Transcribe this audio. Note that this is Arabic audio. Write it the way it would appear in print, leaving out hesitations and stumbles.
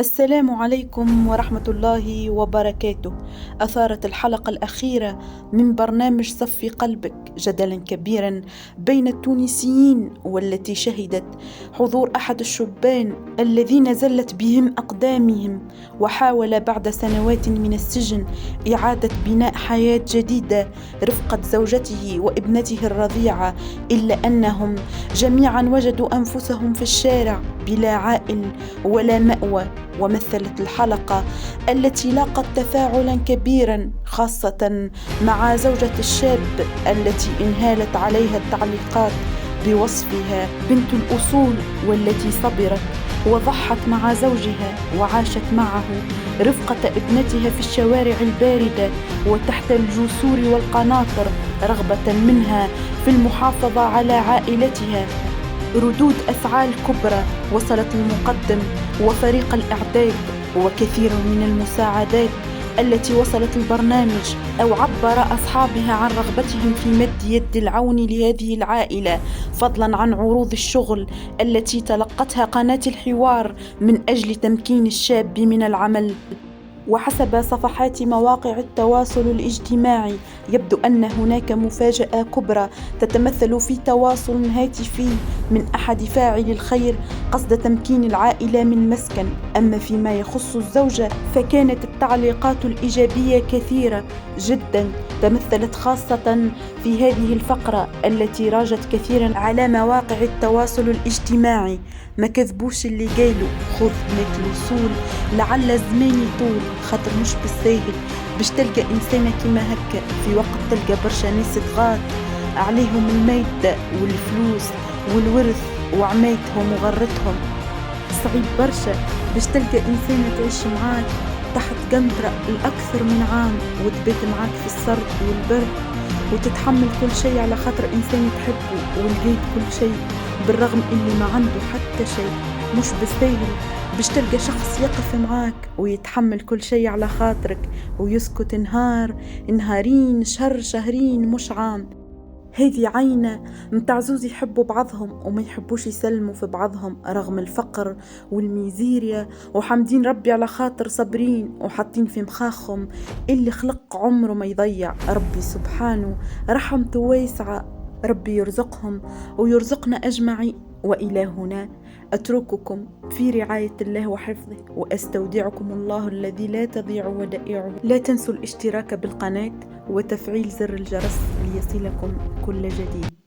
السلام عليكم ورحمة الله وبركاته. أثارت الحلقة الأخيرة من برنامج صفي قلبك جدلا كبيرا بين التونسيين، والتي شهدت حضور أحد الشبان الذين زلت بهم أقدامهم، وحاول بعد سنوات من السجن إعادة بناء حياة جديدة رفقة زوجته وابنته الرضيعة، إلا أنهم جميعا وجدوا أنفسهم في الشارع بلا عائل ولا مأوى. ومثلت الحلقة التي لاقت تفاعلا كبيرا، خاصة مع زوجة الشاب التي انهالت عليها التعليقات بوصفها بنت الأصول، والتي صبرت وضحت مع زوجها وعاشت معه رفقة ابنتها في الشوارع الباردة وتحت الجسور والقناطر، رغبة منها في المحافظة على عائلتها. ردود أفعال كبرى وصلت المقدم وفريق الإعداد، وكثير من المساعدات التي وصلت البرنامج أو عبر أصحابها عن رغبتهم في مد يد العون لهذه العائلة، فضلا عن عروض الشغل التي تلقتها قناة الحوار من أجل تمكين الشاب من العمل. وحسب صفحات مواقع التواصل الاجتماعي، يبدو أن هناك مفاجأة كبرى تتمثل في تواصل هاتفي من أحد فاعلي الخير قصد تمكين العائلة من مسكن. أما فيما يخص الزوجة فكانت التعليقات الإيجابية كثيرة جدا، تمثلت خاصة في هذه الفقرة التي راجت كثيرا على مواقع التواصل الاجتماعي: ما كذبوش اللي قالوا، خذ بنت الوصول لعل الزمان يطول، خاطر مش بالساهل باش تلقى إنسانة كيما هكا في وقت تلقى برشا ناس تغات عليهم المادة والفلوس والورث وعمايتهم وغرتهم. صعيب برشا باش تلقى إنسانة تعيش معاك تحت قنطرة الأكثر من عام وتبات معاك في السرد والبرد وتتحمل كل شيء على خاطر إنسان تحبه، ولقيت كل شيء بالرغم إني ما عنده حتى شيء. مش بالساهل باش تلقى شخص يقف معاك ويتحمل كل شيء على خاطرك ويسكت نهار نهارين شهر شهرين مش عام. هذه عينة متاع زوز يحبوا بعضهم وما يحبوش يسلموا في بعضهم رغم الفقر والميزيريا، وحمدين ربي على خاطر صابرين وحاطين في مخاخهم اللي خلق عمره ما يضيع. ربي سبحانه رحمته واسعة، ربي يرزقهم ويرزقنا أجمعين. وإلى هنا أترككم في رعاية الله وحفظه، وأستودعكم الله الذي لا تضيع ودائعه. لا تنسوا الاشتراك بالقناة وتفعيل زر الجرس ليصلكم كل جديد.